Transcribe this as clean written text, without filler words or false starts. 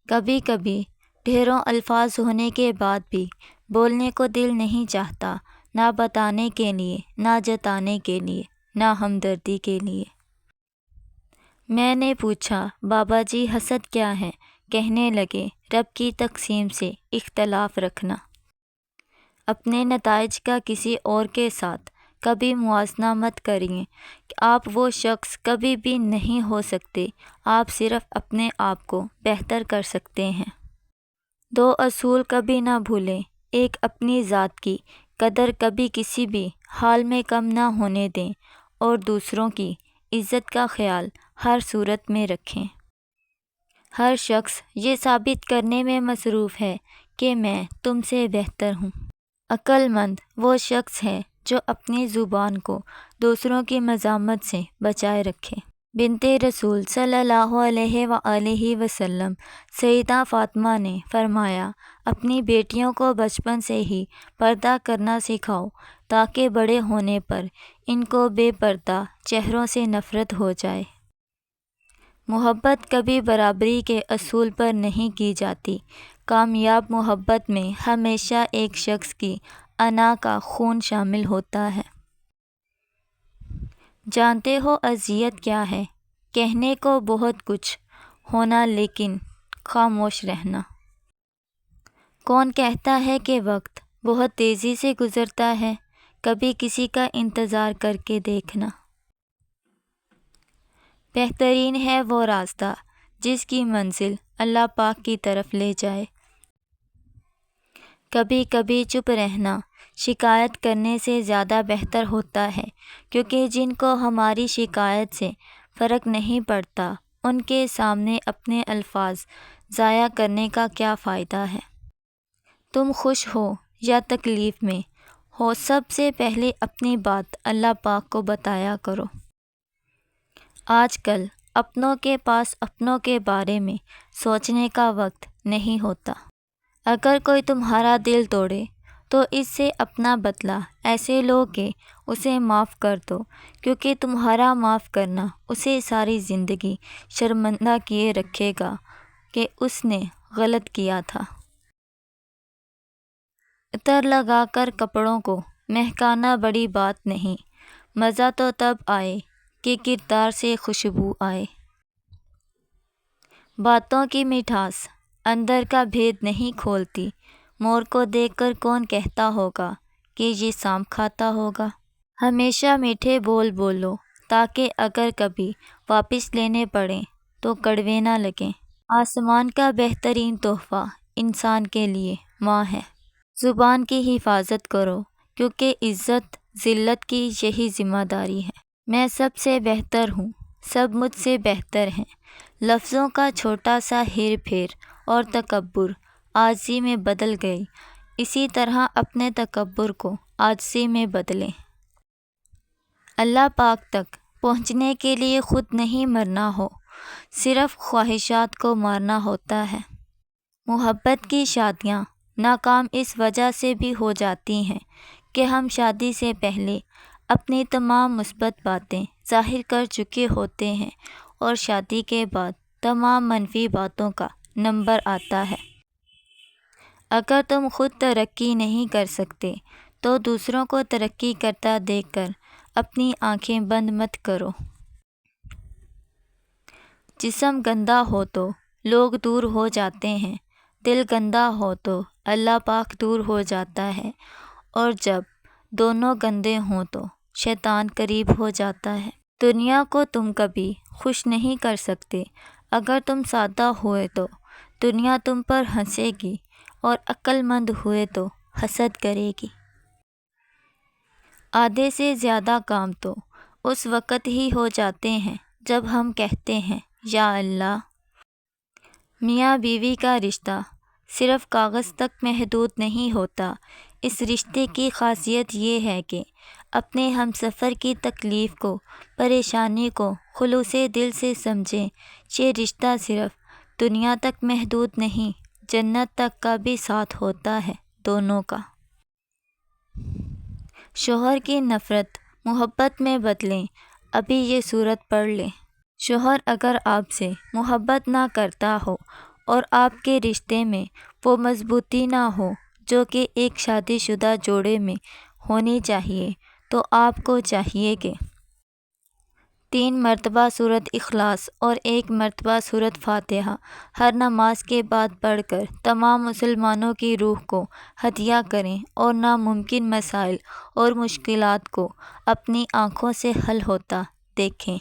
کبھی کبھی ڈھیروں الفاظ ہونے کے بعد بھی بولنے کو دل نہیں چاہتا، نہ بتانے کے لیے، نہ جتانے کے لیے، نہ ہمدردی کے لیے۔ میں نے پوچھا، بابا جی حسد کیا ہے؟ کہنے لگے، رب کی تقسیم سے اختلاف رکھنا۔ اپنے نتائج کا کسی اور کے ساتھ کبھی موازنہ مت کریے۔ آپ وہ شخص کبھی بھی نہیں ہو سکتے، آپ صرف اپنے آپ کو بہتر کر سکتے ہیں۔ 2 اصول کبھی نہ بھولیں، ایک اپنی ذات کی قدر کبھی کسی بھی حال میں کم نہ ہونے دیں، اور دوسروں کی عزت کا خیال ہر صورت میں رکھیں۔ ہر شخص یہ ثابت کرنے میں مصروف ہے کہ میں تم سے بہتر ہوں۔ عقل مند وہ شخص ہے جو اپنی زبان کو دوسروں کی مذمت سے بچائے رکھے۔ بنت رسول صلی اللہ علیہ وآلہ وسلم سیدہ فاطمہ نے فرمایا، اپنی بیٹیوں کو بچپن سے ہی پردہ کرنا سکھاؤ تاکہ بڑے ہونے پر ان کو بے پردہ چہروں سے نفرت ہو جائے۔ محبت کبھی برابری کے اصول پر نہیں کی جاتی۔ کامیاب محبت میں ہمیشہ ایک شخص کی انا کا خون شامل ہوتا ہے۔ جانتے ہو اذیت کیا ہے؟ کہنے کو بہت کچھ ہونا لیکن خاموش رہنا۔ کون کہتا ہے کہ وقت بہت تیزی سے گزرتا ہے؟ کبھی کسی کا انتظار کر کے دیکھنا۔ بہترین ہے وہ راستہ جس کی منزل اللہ پاک کی طرف لے جائے۔ کبھی کبھی چپ رہنا شکایت کرنے سے زیادہ بہتر ہوتا ہے، کیونکہ جن کو ہماری شکایت سے فرق نہیں پڑتا ان کے سامنے اپنے الفاظ ضائع کرنے کا کیا فائدہ ہے۔ تم خوش ہو یا تکلیف میں ہو، سب سے پہلے اپنی بات اللہ پاک کو بتایا کرو۔ آج کل اپنوں کے پاس اپنوں کے بارے میں سوچنے کا وقت نہیں ہوتا۔ اگر کوئی تمہارا دل توڑے تو اس سے اپنا بدلہ ایسے لو کہ اسے معاف کر دو، کیونکہ تمہارا معاف کرنا اسے ساری زندگی شرمندہ کیے رکھے گا کہ اس نے غلط کیا تھا۔ عطر لگا کر کپڑوں کو مہکانا بڑی بات نہیں، مزہ تو تب آئے کہ کردار سے خوشبو آئے۔ باتوں کی مٹھاس اندر کا بھید نہیں کھولتی۔ مور کو دیکھ کر کون کہتا ہوگا کہ یہ سانپ کھاتا ہوگا؟ ہمیشہ میٹھے بول بولو تاکہ اگر کبھی واپس لینے پڑیں تو کڑوے نہ لگیں۔ آسمان کا بہترین تحفہ انسان کے لیے ماں ہے۔ زبان کی حفاظت کرو، کیونکہ عزت ذلت کی یہی ذمہ داری ہے۔ میں سب سے بہتر ہوں، سب مجھ سے بہتر ہیں۔ لفظوں کا چھوٹا سا ہیر پھیر اور تکبر عاجزی میں بدل گئی، اسی طرح اپنے تکبر کو عاجزی میں بدلیں۔ اللہ پاک تک پہنچنے کے لیے خود نہیں مرنا ہو، صرف خواہشات کو مارنا ہوتا ہے۔ محبت کی شادیاں ناکام اس وجہ سے بھی ہو جاتی ہیں کہ ہم شادی سے پہلے اپنی تمام مثبت باتیں ظاہر کر چکے ہوتے ہیں، اور شادی کے بعد تمام منفی باتوں کا نمبر آتا ہے۔ اگر تم خود ترقی نہیں کر سکتے تو دوسروں کو ترقی کرتا دیکھ کر اپنی آنکھیں بند مت کرو۔ جسم گندا ہو تو لوگ دور ہو جاتے ہیں، دل گندا ہو تو اللہ پاک دور ہو جاتا ہے، اور جب دونوں گندے ہوں تو شیطان قریب ہو جاتا ہے۔ دنیا کو تم کبھی خوش نہیں کر سکتے۔ اگر تم سادہ ہوئے تو دنیا تم پر ہنسے گی، اور عقل مند ہوئے تو حسد کرے گی۔ آدھے سے زیادہ کام تو اس وقت ہی ہو جاتے ہیں جب ہم کہتے ہیں یا اللہ۔ میاں بیوی کا رشتہ صرف کاغذ تک محدود نہیں ہوتا۔ اس رشتے کی خاصیت یہ ہے کہ اپنے ہمسفر کی تکلیف کو، پریشانی کو خلوص دل سے سمجھیں۔ یہ رشتہ صرف دنیا تک محدود نہیں، جنت تک کا بھی ساتھ ہوتا ہے، دونوں کا۔ شوہر کی نفرت محبت میں بدلیں۔ ابھی یہ سورت پڑھ لیں۔ شوہر اگر آپ سے محبت نہ کرتا ہو اور آپ کے رشتے میں وہ مضبوطی نہ ہو جو کہ ایک شادی شدہ جوڑے میں ہونی چاہیے، تو آپ کو چاہیے کہ 3 مرتبہ سورۃ اخلاص اور 1 مرتبہ سورۃ فاتحہ ہر نماز کے بعد پڑھ کر تمام مسلمانوں کی روح کو ہدیہ کریں اور ناممکن مسائل اور مشکلات کو اپنی آنکھوں سے حل ہوتا دیکھیں۔